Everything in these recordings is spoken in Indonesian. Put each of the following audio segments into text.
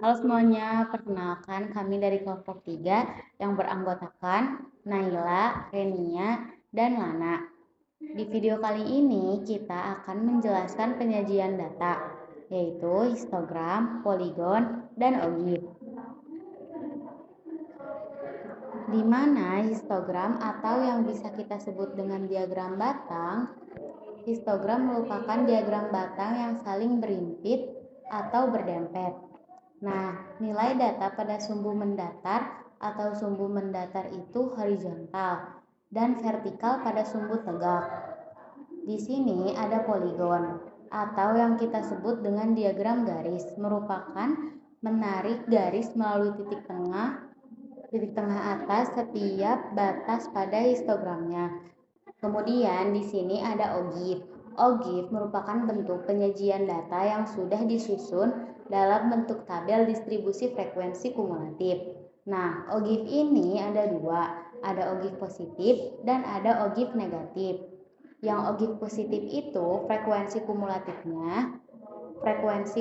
Halo semuanya, perkenalkan kami dari kelompok 3 yang beranggotakan Naila, Renia, dan Lana. Di video kali ini kita akan menjelaskan penyajian data, yaitu histogram, poligon, dan OGIF. Di mana histogram atau yang bisa kita sebut dengan diagram batang, histogram merupakan diagram batang yang saling berimpit atau berdempet. Nah, nilai data pada sumbu mendatar atau sumbu mendatar itu horizontal dan vertikal pada sumbu tegak. Di sini ada poligon atau yang kita sebut dengan diagram garis, merupakan menarik garis melalui titik tengah atas setiap batas pada histogramnya. Kemudian di sini ada OGIF. OGIF merupakan bentuk penyajian data yang sudah disusun dalam bentuk tabel distribusi frekuensi kumulatif. Nah, OGIF ini ada dua, ada OGIF positif dan ada OGIF negatif. Yang OGIF positif itu frekuensi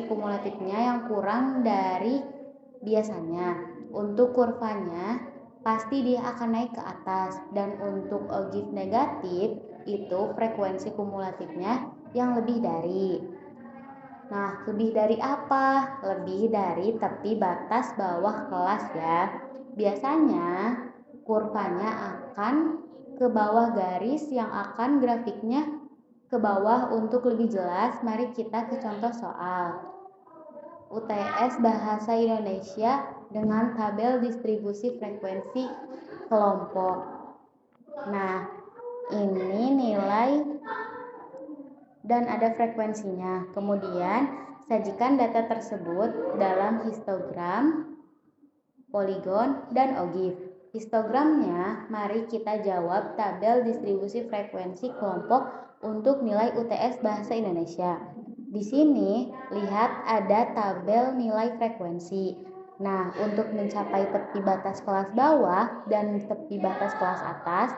kumulatifnya yang kurang dari biasanya. Untuk kurvanya pasti dia akan naik ke atas, dan untuk OGIF negatif itu frekuensi kumulatifnya yang lebih dari. Nah, lebih dari apa? Lebih dari tepi batas bawah kelas ya. Biasanya kurvanya akan ke bawah garis yang akan grafiknya ke bawah. Untuk lebih jelas, mari kita ke contoh soal UTS Bahasa Indonesia dengan tabel distribusi frekuensi kelompok. Nah, ini nilai dan ada frekuensinya. Kemudian, sajikan data tersebut dalam histogram, poligon, dan OGIF. Histogramnya, mari kita jawab tabel distribusi frekuensi kelompok untuk nilai UTS Bahasa Indonesia. Di sini, lihat ada tabel nilai frekuensi. Nah, untuk mencapai tepi batas kelas bawah dan tepi batas kelas atas,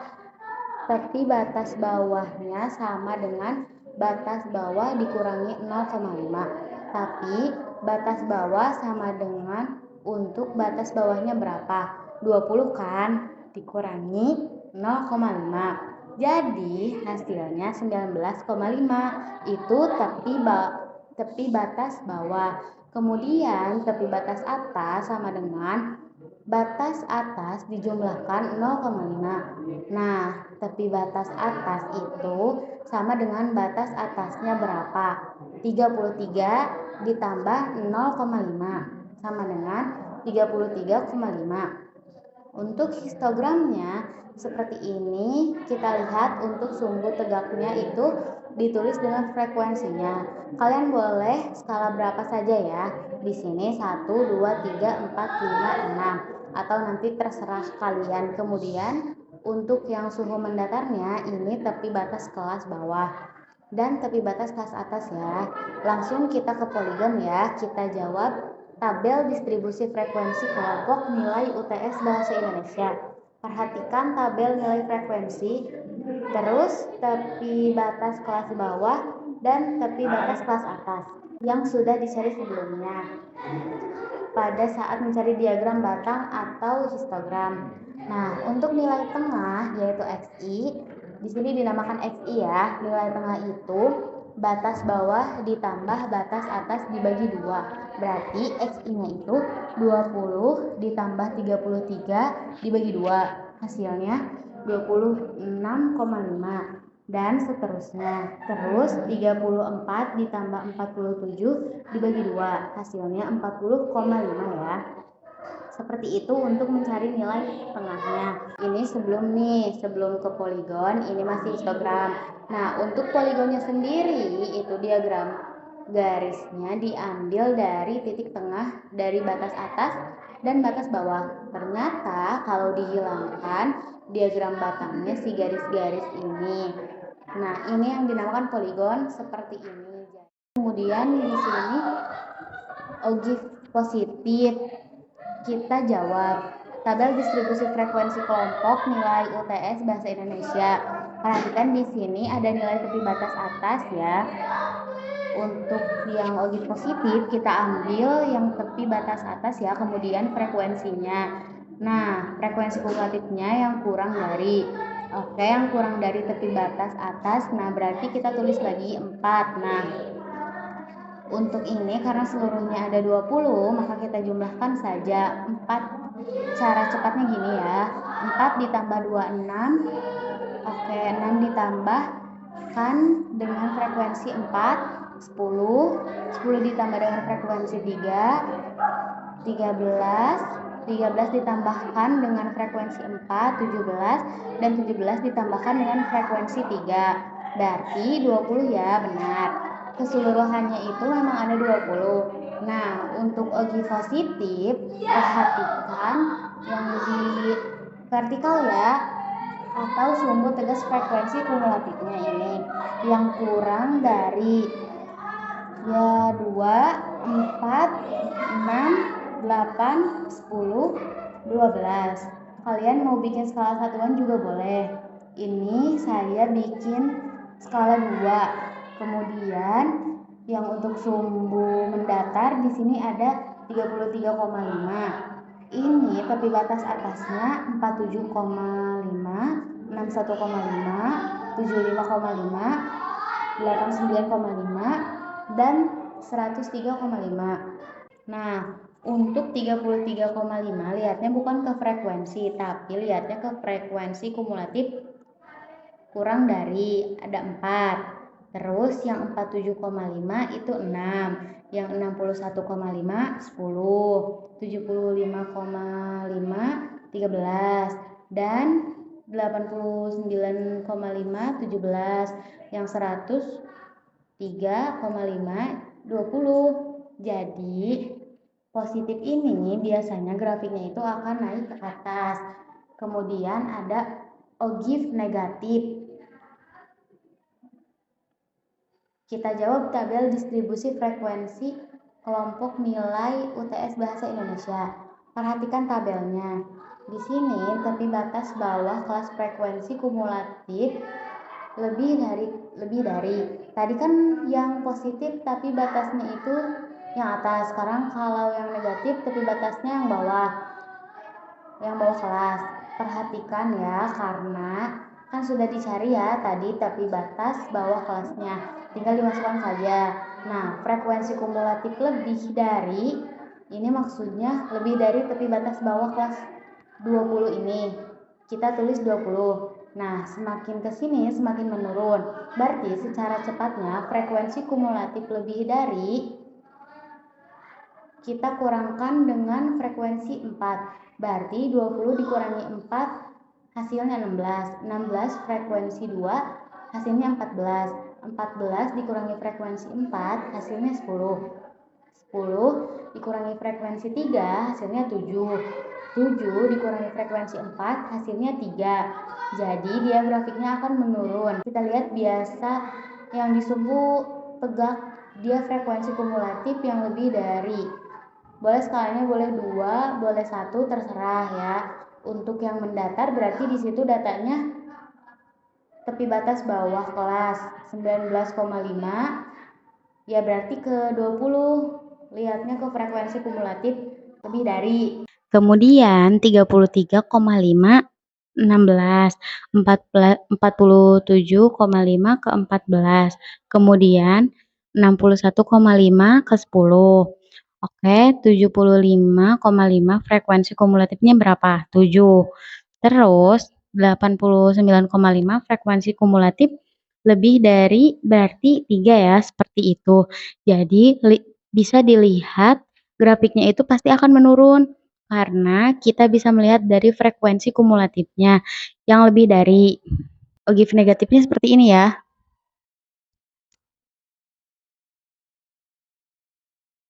tepi batas bawahnya sama dengan batas bawah dikurangi 0,5. Tapi batas bawah sama dengan untuk batas bawahnya berapa? 20 kan? Dikurangi 0,5. Jadi hasilnya 19,5. Itu tepi batas bawah. Kemudian tepi batas atas sama dengan batas atas dijumlahkan 0,5. Nah, tepi batas atas itu sama dengan batas atasnya berapa? 33 ditambah 0,5 sama dengan 33,5. Untuk histogramnya seperti ini. Kita lihat untuk sumbu tegaknya itu ditulis dengan frekuensinya. Kalian boleh skala berapa saja ya. Di sini 1, 2, 3, 4, 5, 6 atau nanti terserah kalian. Kemudian untuk yang suhu mendatarnya ini tepi batas kelas bawah dan tepi batas kelas atas ya. Langsung kita ke poligon ya. Kita jawab tabel distribusi frekuensi kelompok nilai UTS Bahasa Indonesia. Perhatikan tabel nilai frekuensi, terus tepi batas kelas bawah dan tepi batas kelas atas yang sudah dicari sebelumnya pada saat mencari diagram batang atau histogram. Nah, untuk nilai tengah yaitu XI, di sini dinamakan XI ya. Nilai tengah itu batas bawah ditambah batas atas dibagi 2. Berarti XI-nya itu 20 ditambah 33 dibagi 2. Hasilnya 26,5 dan seterusnya. Terus 34 ditambah 47 dibagi 2. Hasilnya 40,5 ya. Seperti itu untuk mencari nilai tengahnya. Ini sebelum ke poligon, ini masih histogram. Nah, untuk poligonnya sendiri itu diagram garisnya diambil dari titik tengah dari batas atas dan batas bawah. Ternyata kalau dihilangkan diagram batangnya si garis-garis ini. Nah, ini yang dinamakan poligon seperti ini. Kemudian di sini OGIF positif. Kita jawab tabel distribusi frekuensi kelompok nilai UTS Bahasa Indonesia. Perhatikan di sini ada nilai tepi batas atas ya. Untuk yang OGIF positif kita ambil yang tepi batas atas ya, kemudian frekuensinya. Nah, frekuensi kumulatifnya yang kurang dari, oke, yang kurang dari tepi batas atas, nah berarti kita tulis lagi 4. Nah, untuk ini karena seluruhnya ada 20, maka kita jumlahkan saja 4. Cara cepatnya gini ya, 4 ditambah 2, 6. Oke, 6 ditambahkan dengan frekuensi 4, 10. 10 ditambah dengan frekuensi 3, 13. 13 ditambahkan dengan frekuensi 4, 17. Dan 17 ditambahkan dengan frekuensi 3. Berarti 20 ya, benar. Keseluruhannya itu memang ada 20. Nah, untuk OGI positif, perhatikan yang di vertikal ya, atau sumbu tegas frekuensi kumulatifnya ini yang kurang dari ya 2, 4, 6, 8, 10, 12. Kalian mau bikin skala satuan juga boleh. Ini saya bikin skala 2. Kemudian yang untuk sumbu mendatar di sini ada 33,5. Ini tepi batas atasnya 47,5, 61,5, 75,5, 89,5, dan 103,5. Nah, untuk 33,5 lihatnya bukan ke frekuensi, tapi lihatnya ke frekuensi kumulatif kurang dari, ada 4. Terus yang 47,5 itu 6, yang 61,5 10, 75,5 13, dan 89,5 17, yang 103,5 20. Jadi positif ini biasanya grafiknya itu akan naik ke atas. Kemudian ada OGIF negatif. Kita jawab tabel distribusi frekuensi kelompok nilai UTS Bahasa Indonesia. Perhatikan tabelnya. Di sini tepi batas bawah kelas frekuensi kumulatif lebih dari. Tadi kan yang positif tapi batasnya itu yang atas. Sekarang kalau yang negatif tepi batasnya yang bawah kelas. Perhatikan ya, karena kan sudah dicari ya tadi tapi batas bawah kelasnya, tinggal dimasukkan saja. Nah, frekuensi kumulatif lebih dari, ini maksudnya lebih dari tepi batas bawah kelas 20 ini, kita tulis 20. Nah, semakin ke sini semakin menurun. Berarti secara cepatnya frekuensi kumulatif lebih dari kita kurangkan dengan frekuensi 4. Berarti 20 dikurangi 4 hasilnya 16. 16 frekuensi 2 hasilnya 14. 14 dikurangi frekuensi 4 hasilnya 10. 10 dikurangi frekuensi 3 hasilnya 7. 7 dikurangi frekuensi 4 hasilnya 3. Jadi dia grafiknya akan menurun. Kita lihat biasa yang di sumbu tegak dia frekuensi kumulatif yang lebih dari. Boleh skalanya boleh 2, boleh 1, terserah ya. Untuk yang mendatar berarti di situ datanya tepi batas bawah kelas 19,5. Ya berarti ke 20. Lihatnya ke frekuensi kumulatif lebih dari. Kemudian 33,5 16, 47,5 ke 14. Kemudian 61,5 ke 10. Oke, 75,5 frekuensi kumulatifnya berapa? 7. Terus 89,5 frekuensi kumulatif lebih dari berarti 3 ya, seperti itu. Jadi bisa dilihat grafiknya itu pasti akan menurun karena kita bisa melihat dari frekuensi kumulatifnya yang lebih dari. OGIF negatifnya seperti ini ya.